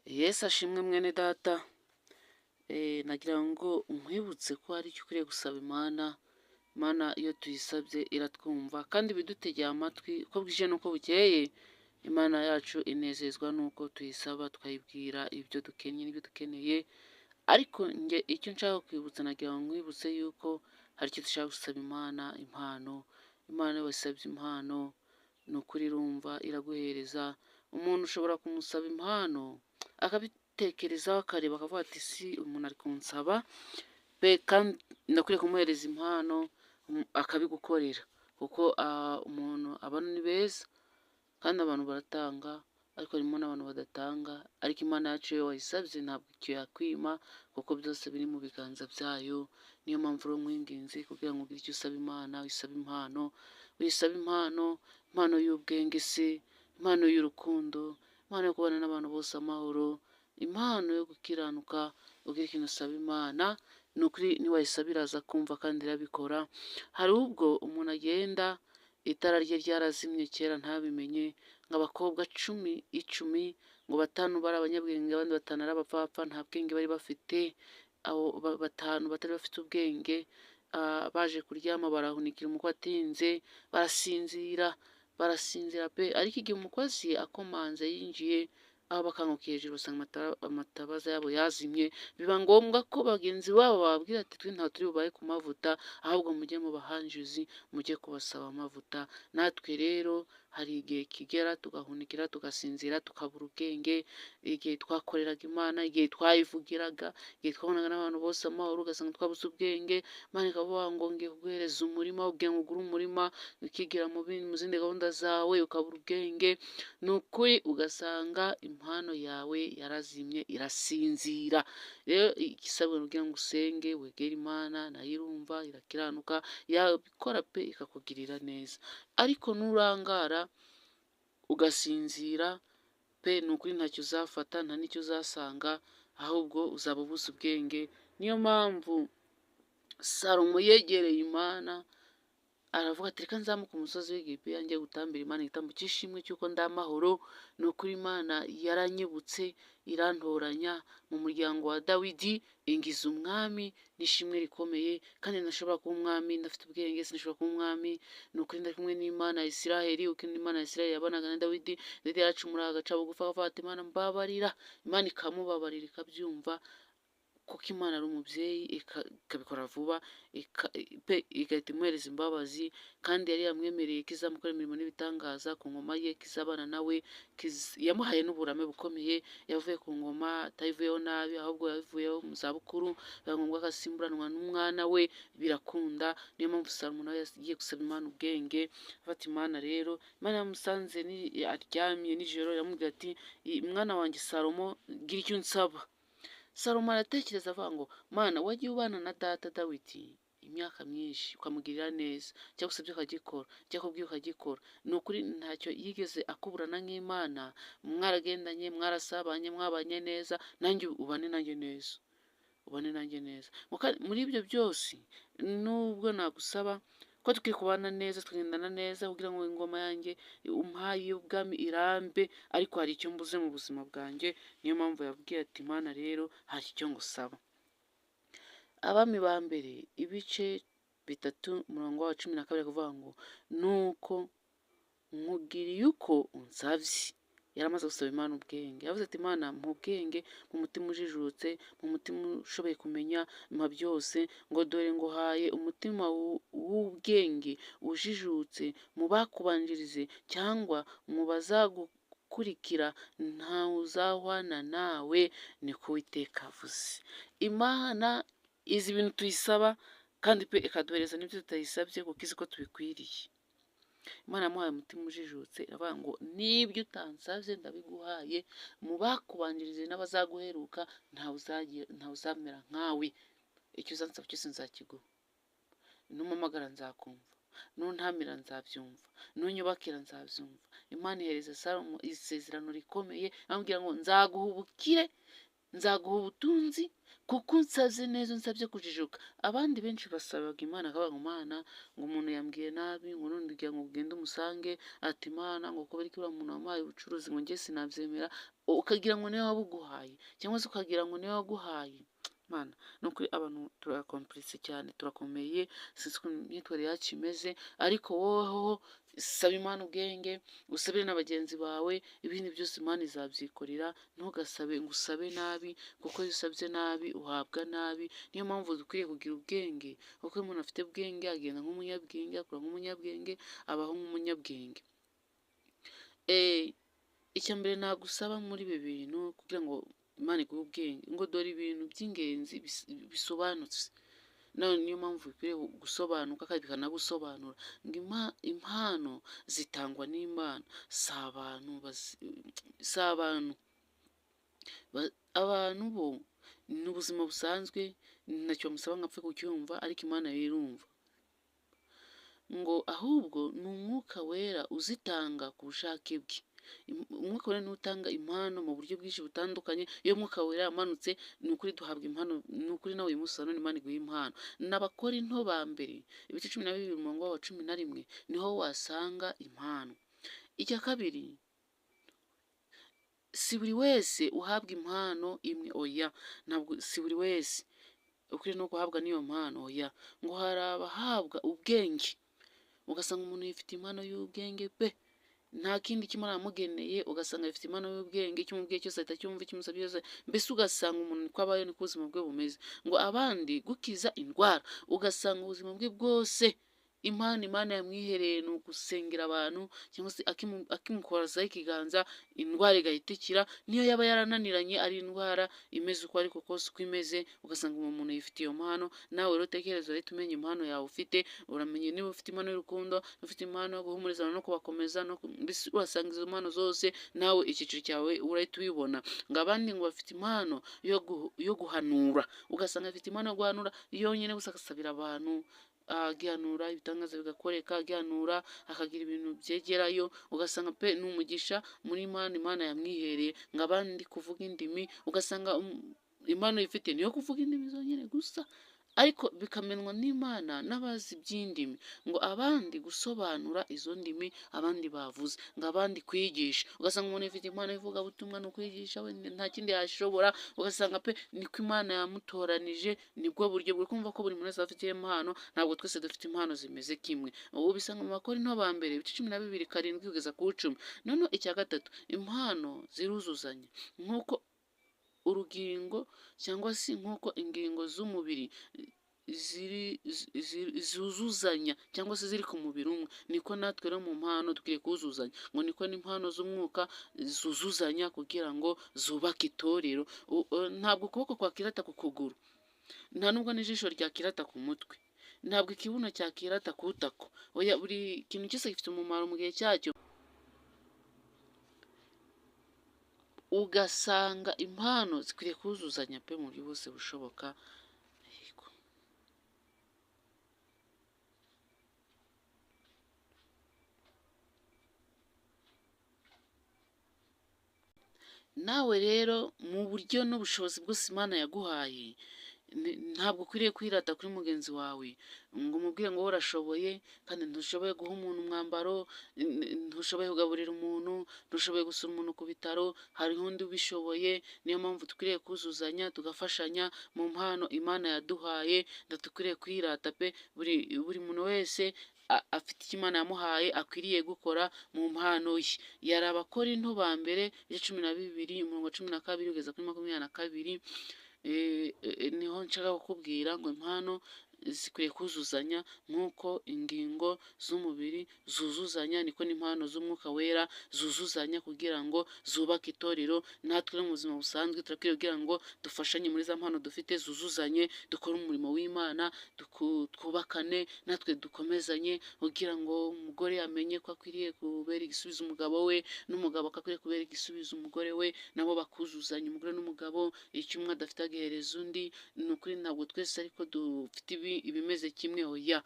Yesu ashimwe mwene data. Nagira ngo nkwibutse ko hari icyo ukwiriye gusaba Imana. Imana iyo tuyisabye iratwumva kandi ibidutegeye amatwi uko bwije n'uko bukeye. Imana yacu inezezwa n'uko tuyisaba tukayibwira ibyo dukenye n'ibyo dukeneye. Ariko njye icyo nshaka kwibutsa, nagira ngo nkwibutse yuko hari icyo dushaka gusaba Imana, impano. Imana iyo wasabye impano ni ukuri irumva iraguhereza. Umuntu ushobora kumusaba impano akabitekerezaho akareba akavuga ati si umuntu ari kunsaba pe kandi ndakwiriye kumuhereza impano, akabigukorera kuko umuntu abantu ni beza kandi abantu baratanga, ariko harimo n'abantu badatanga. Ariko Imana yacu iyo wayisabye ntabwo icyo yakwima kuko byose biri mu biganza byayo. Niyo mpamvu rero nkwinginze kugira ngo ugire icyo usaba Imana, uyisabe impano, uyisabe impano y'ubwenge se, impano y'urukundo, impano yo kubana n'abantu bose amahoro, impano yo gukiranuka. Ugira ikintu usaba Imana, ni ukuri niwayisaba iraza kumva kandi irabikora. Hari ubwo umuntu agenda itara rye ryarazimye kera ntabimenye, nk'abakobwa icumi ngo batanu bari abanyabwenge abandi batanu ari abapfapfa, nta bwenge bari bafite. Abo batanu batari bafite ubwenge baje kuryama barahunikira umukwe atinze, barasinzira pe. Ariko igihe umukozi akomanze yinjiye, aho bakangukiye hejuru basanga amatabaza yabo yazimye. Biba ngombwa ko bagenzi babo bababwira ati twe ntawe turi bubaye ku mavuta, ahubwo mujye mu bahanjuzi mujye kubasaba amavuta. Natwe rero hari igihe kigera tugahunikira tugasinzira tukabura ubwenge, igihe twakoreraga Imana, igihe twayivugiraga, igihe twabonaga n'abantu bose amahoro ugasanga twabuze ubwenge. Imana ikavuga ngo ngiye kuguhereza umurima, ubwenge ugura umurima, ukigira mu zindi gahunda zawe ukabura ubwenge. Ni ukuri ugasanga impano yawe yarazimye irasinzira. Rero igisabwa kugira ngo usenge wegere Imana, nayo irumva irakiranuka, yabikora pe ikakugirira neza. Ariko nurangara ugasinzira pe, ni ukuri ntacyo uzafata nta n'icyo uzasanga, ahubwo uzaba ubuze ubwenge. Niyo mpamvu Salomo yegereye Imana aravuga ati reka nzamuke umusozi w'Igibeya njye gutambira Imana igitambo cy'ishimwe cy'uko ndamahoro. Ni ukuri Imana yaranyibutse irantoranya mu muryango wa Dawidi, ingiza umwami n'ishimwe rikomeye. kandi ntashobora kuba umwami ndafite ubwenge, sinashobora kuba umwami. Ni ukuri ndari kumwe n'Imana ya Isiraheli, uko Imana ya Isiraheli yabanaga na Dawidi. Dawidi yaracumuraga agaca bugufi akavuga ati Imana mbabarira, Imana ikamubabarira ikabyumva kuko Imana ari umubyeyi ikabikora vuba igahita imuhereza imbabazi. Kandi yari yamwemereye ko izamukora imirimo n'ibitangaza ku ngoma ye, ko izabana nawe, yamuhaye n'uburame bukomeye. Yavuye ku ngoma atayivuyeho nabi, ahubwo yavuyeho mu zabukuru, biba ngombwa ko asimburanwa n'umwana we, birakunda. Niyo mpamvu Salomo nawe yagiye gusaba Imana ubwenge, afata Imana rero. Imana yamusanze aryamye nijoro, yamubwira ati mwana wanjye Salomo, gira icyo unsaba. Salomo aratekereza avuga ngo Mana wagiye ubana na data Dawidi imyaka myinshi ukamugirira neza, cyangwa se ibyo ukagikora, cyangwa kubwiye ukagikora. Ni ukuri ntacyo yigeze akuburana nk'Imana, mwaragendanye, mwarasabanye, mwabanye neza, nanjye ubane nanjye neza, ubane nanjye neza. Muri ibyo byose nubwo nagusaba ko tukwiye kubana neza tukagendana neza kugira ngo ingoma yanjye umpaye y'ubwami irambe, ariko hari icyo mbuze mu buzima bwanjye. Niyo mpamvu yabwiye ati Mana rero hari icyo ngusaba. Abami ba mbere ibice 3 umurongo wa 12 kuvuga ngo nuko nkugiriye uko unsabye. Yaramaze gusaba Imana ubwenge, yavuze ati Imana mpa ubwenge mu mutima ujijutse, mu mutima ushoboye kumenya mpa byose, ngo dore nguhaye umutima w'ubwenge ujijutse. Mu bakubanjirize cyangwa mu bazagukurikira ntawe uzahwana nawe, niko Uwiteka avuze. Imana izi ibintu tuyisaba kandi pe ikaduhereza n'ibyo tutayisabye kuko izi ko tubikwiriye. Imana yamuhaye umutima ujijutse, iravuga ngo n'ibyo utansabye ndabiguhaye. Mu bakubanjirize n'abazaguheruka ntawe uzamera nkawe. Icyo uzansaba cyose nzakiguha, numpamagara nzakumva, nuntamira nzabyumva, nunyubakira nzabyumva. Imana ihereza Salomo isezerano rikomeye, amubwira ngo nzaguha ubukire, nzaguha ubutunzi kuko unsabye neza, unsabye kujijuka. Abandi benshi basabaga Imana akavuga ngo Mana, ngo umuntu yambwiye nabi, ngo none ugira ngo ugende umusange, ati Mana ngo kubera ko uriya muntu wamuhaye ubucuruzi ngo njye sinabyemera, ukagira ngo niwe wabuguhaye, cyangwa se ukagira ngo niwe waguhaye. Mana, ni ukuri abantu turakomplitse cyane, turakomeye, sinzi ukuntu imyitwarire yacu imeze, ariko woweho saba Imana ubwenge, usabire na bagenzi bawe, ibindi byose Imana izabyikorera. Ntugasabe ngo usabe nabi, kuko iyo usabye nabi uhabwa nabi. Niyo mpamvu dukwiriye kugira ubwenge, kuko iyo umuntu afite ubwenge agenda nk'umunyabwenge, akora nk'umunyabwenge, abaho nk'umunyabwenge. Icya mbere nagusaba muri ibi bintu kugira ngo Imana iguhe ubwenge, ngo dore ibintu by'ingenzi bisobanutse. Niyo mpamvu bikwiriye gusobanuka kandi bikanagusobanura ngo impano zitangwa n'Imana, si abantu. Abantu bo ni ubuzima busanzwe, ntacyo bamusaba ngo apfe kucyumva, ariko Imana yo irumva. Ngo ahubwo ni Umwuka Wera uzitanga ku bushake bwe. Umwuka Wera niwe utanga impano mu buryo bwinshi butandukanye. Iyo Umwuka Wera yamanutse, ni ukuri duhabwa impano, ni ukuri nawe uyu munsi none Imana iguha impano. N'Abakorinto ba mbere ibice 12 umurongo wa 11 niho wasanga impano. Icya kabiri, si buri wese uhabwa impano imwe, oya, ntabwo si buri wese ukwiye no guhabwa n'iyo mpano, oya. Ngo hari abahabwa ubwenge, ugasanga umuntu yifite impano y'ubwenge pe, nta kindi kimwe aramugeneye, ugasanga afite impano y'ubwenge, icyo umubwiye cyose ahita cyumva, icyo umusabye cyose, mbese ugasanga umuntu niko abayeho, niko ubuzima bwe bumeze. Ngo abandi gukiza indwara, ugasanga ubuzima bwe bwose impano Imana yamwihereye ni ugusengera abantu, cyangwa se akimukorazaho ikiganza indwara igahita ikira, niyo yaba yarananiranye ari indwara imeze uko ariko kose uko imeze, ugasanga uwo muntu yifite iyo mpano. Nawe rero tekereza, uhita umenya impano yawe ufite, uramenye niba ufite impano y'urukundo, ufite impano yo guhumuriza no kubakomeza, mbese urasanga izo mpano zose nawe icyiciro cyawe urahita ubibona. Ngo abandi ngo bafite impano yo guhanura, ugasanga afite impano yo guhanura yonyine gusa, agasabira abantu, agihanura ibitangaza bigakoreka, agihanura akagira ibintu byegerayo, ugasanga pe ni umugisha muri Imana yamwihereye. Ngo abandi kuvuga indimi, ugasanga impano ifite niyo kuvuga indimi zonyine gusa, ariko bikamenwa n'Imana n'abazi iby'indimi. Ngo abandi gusobanura izo ndimi abandi bavuze, ngo abandi kwigisha, ugasanga umuntu ifite impano y'ivugabutumwa ni ukwigisha, we nta kindi yashobora, ugasanga pe niko Imana yamutoranije, nibwo buryo buri kumva ko buri muntu wese afite impano, ntabwo twese dufite impano zimeze kimwe. Ubu bisanga mu Bakorinto ba mbere ibice 12:7 kugeza ku 10. Noneho icya gatatu, impano ziruzuzanya nk'uko urugingo cyangwa se nk'uko ingingo z'umubiri zuzuzanya cyangwa se ziri ku mubiri umwe, niko natwe rero mu mpano dukwiye kuzuzanya. Ngo niko n'impano z'umwuka zuzuzanya kugira ngo zubake itorero. Ntabwo ukuboko kwakirata ku kuguru, nta nubwo n'ijisho ryakirata ku mutwe, ntabwo ikibuno cyakirata ku tako, oya, buri kintu cyose gifite umumaro mu gihe cyacyo. Ugasanga impano zikwiriye kuzuzanya pe mu buryo bwose bushoboka. Nawe rero mu buryo n'ubushobozi bwose Imana yaguhaye, ntabwo ukwiriye kwirata kuri mugenzi wawe ngo umubwire ngo wowe urashoboye, kandi ntushoboye guha umuntu umwambaro, ntushoboye kugaburira umuntu, ntushoboye gusura umuntu ku bitaro, hariho undi ubishoboye. Niyo mpamvu dukwiriye kuzuzanya, tugafashanya mu mpano Imana yaduhaye, dukwiriye kwirata pe. Buri muntu wese afite icyo Imana yamuhaye akwiriye gukora mu mpano ye. Yari Abakorinto ba mbere ibice 12 umurongo 12 kugeza kuri 22. Niho nshaka kukubwira ngo impano zikwiye kuzuzanya nk'uko ingingo z'umubiri zuzuzanya, niko n'impano z'Umwuka Wera zuzuzanya kugira ngo zubake itorero. Natwe no mu buzima busanzwe turakwiye kugira ngo dufashanye muri za mpano dufite, zuzuzanye, dukore umurimo w'Imana, twubakane, natwe dukomezanye, kugira ngo umugore amenye ko akwiriye kubera igisubizo umugabo we, n'umugabo ko akwiriye kubera igisubizo umugore we, nabo bakuzuzanya, umugore n'umugabo, icyo umwe adafite agahereza undi. Ni ukuri ntabwo twese ariko dufite ibimeze kimwe oya.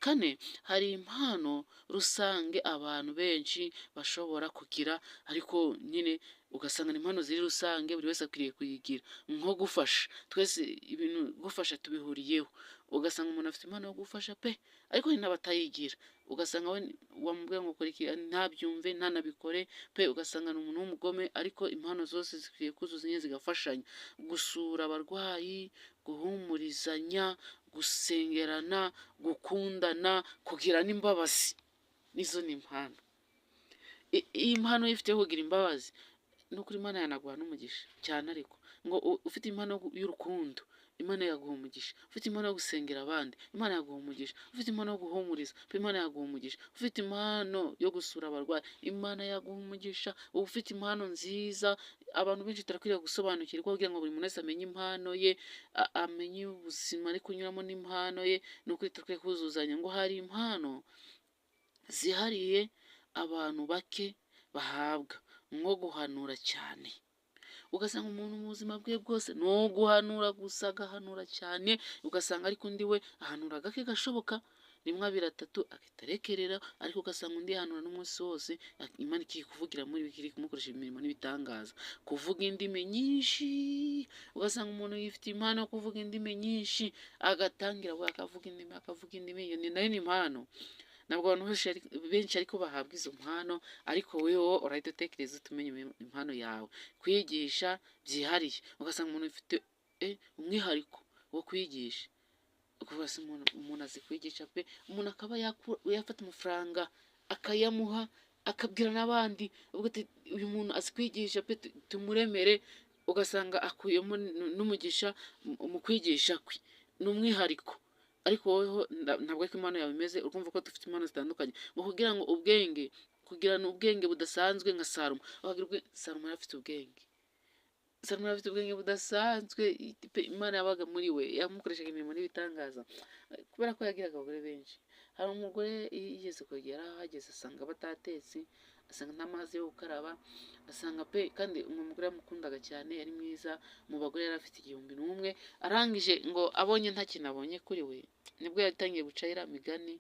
Kane, hari impano rusange abantu benshi bashobora kugira, ariko nyine ugasanga ni impano ziri rusange buri wese akwiriye kuyigira, nko gufasha. Twese ibintu gufasha tubihuriyeho, ugasanga umuntu afite impano yo gufasha pe, ariko hari n'abatayigira, ugasanga we wamubwira ngo ukora iki ntabyumve ntanabikore pe, ugasanga ni umuntu w'umugome, ariko impano zose zikwiye kuzuzanya zigafashanya. Gusura abarwayi, guhumurizanya, gusengerana, gukundana, kugira n'imbabazi, nizo ni impano. Iyi mpano iyo ufite yo kugira imbabazi, ni ukuri Imana yanaguha n'umugisha cyane. Ariko ngo ufite impano y'urukundo, Imana yaguha umugisha. Ufite impano yo gusengera abandi, Imana yaguha umugisha. Ufite impano yo guhumuriza, Imana yaguha umugisha. Ufite impano yo gusura abarwayi, Imana yaguha umugisha. Ufite impano nziza, abantu benshi turakwiriye gusobanukirwa kugira ngo buri muntu wese amenye impano ye, amenye ubuzima ari kunyuramo n'impano ye. Ni ukuri turakwiye kuzuzanya, ngo hari impano zihariye abantu bake bahabwa, nko guhanura cyane. Ugasanga umuntu mu buzima bwe bwose ni uguhanura gusa, agahanura cyane, ugasanga ariko undi we ahanura gake gashoboka, rimwe abiri atatu agahita arekerera, ariko ugasanga undi yahanura n'umunsi wose, Imana ikiri kuvugira muri we, ikiri kumukoresha imirimo n'ibitangaza, kuvuga indimi nyinshi. Ugasanga umuntu yifitiye impano yo kuvuga indimi nyinshi, agatangira we akavuga indimi, iyo ni nayo ni impano. Ntabwo abantu benshi ariko bahabwa izo mpano, ariko wewe urahita utekereza utumenye impano yawe. Kwigisha byihariye, ugasanga umuntu ufite umwihariko wo kwigisha. Umuntu azi kwigisha pe, umuntu akaba yafata amafaranga akayamuha, akabwira n'abandi, uyu muntu azi kwigisha pe, tumuremere. Ugasanga akuyemo n'umugisha mu kwigisha kwe, ni umwihariko. Ariko woweho ntabwo ariko impano yawe imeze. Urumva ko dufite impano zitandukanye, ngo kugira ngo kugirana ubwenge budasanzwe nka Salomo. Salomo yari afite ubwenge, Salomo yari afite ubwenge budasanzwe, Imana yabaga muri we, yamukoreshaga imirimo n'ibitangaza, kubera ko yagiraga abagore benshi. Hari umugore yigeze kwegera, ahageze asanga batatetse, asanga nta mazi yo gukaraba, asanga pe, kandi umugore yamukundaga cyane, yari mwiza, mu bagore yari afite 1001. Arangije ngo abonye nta kintu abonye kuri we, nibwo yatangiye guca iriya migani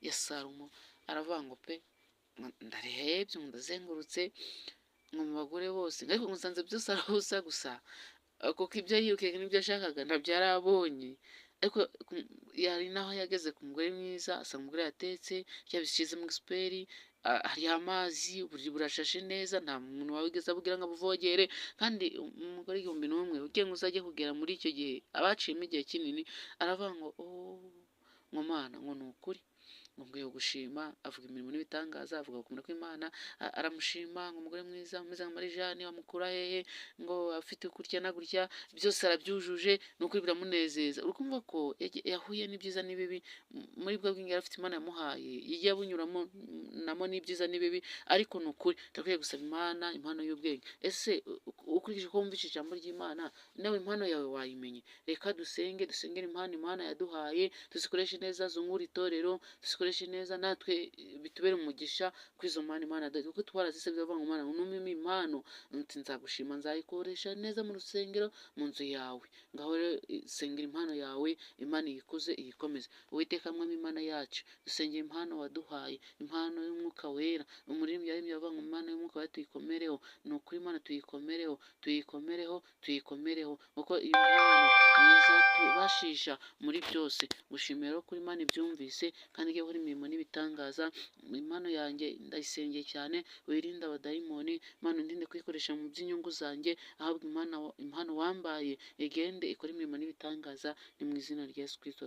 ya Salomo. Aravuga ngo pe, ndarebye ndazengurutse ngo mu bagore bose, ariko musanze byose arahusa gusa, kuko ibyo yirukaga n'ibyo yashakaga ntabyo yari abonye. Ariko yari naho yageze ku mugore mwiza, asanga umugore yatetse, yabishyize mu gisuperi, hari amazi, uburiri burashashe neza, nta muntu wabigeze abubwira ngo abuvogere. Kandi umugore 1001 ugiye ngo uzajye kugera muri icyo gihe, abaciyemo igihe kinini, aravuga ngo ngo Mana, ngo ni ukuri, ngo mbwiye gushima. Avuga imirimo n'ibitangaza, avuga gukomera kw'Imana, aramushima ngo umugore mwiza umeze nka Marijani, wamukura hehe, ngo afite gutya na gutya, byose arabyujuje, ni ukuri biramunezeza. Urumva ko yahuye n'ibyiza n'ibibi, muri bwo bwenge yari afite Imana yamuhaye, yagiye abunyuramo namo n'ibyiza n'ibibi, ariko ni ukuri turakwiye gusaba Imana impano y'ubwenge. Ese ukurikije uko wumvise ijambo ry'Imana, nawe impano yawe wayimenye? Reka dusengere impano Imana yaduhaye, tuzikoreshe neza, zungura itorero, tuzikoreshe neza, natwe bitubere umugisha kuri izo mpano Imana yaduhaye, kuko twarazisabye bavuga ngo Mana, numpe impano, nzagushima, nzayikoresha neza mu rusengero, mu nzu yawe. Ngaho rero sengera impano yawe, Imana iyikuze iyikomeze. Uwiteka Mwami Imana yacu, dusengera impano waduhaye, impano y'Umwuka Wera. Umuririmbyi yaririmbye avuga ngo impano y'Umwuka Wera tuyikomereho. Ni ukuri Imana tuyikomereho, kuko iyi mpano niza tubashisha muri byose. Gushimira rero kuri Imana ibyumvise, kandi igiye gukora imirimo n'ibitangaza. Impano yanjye ndayisengeye cyane, wirinde abadayimoni. Imana undinde kuyikoresha mu by'inyungu zanjye, ahubwo impano wambaye igende ikora imirimo n'ibitangaza, ni mu izina rya Yesu Kristo.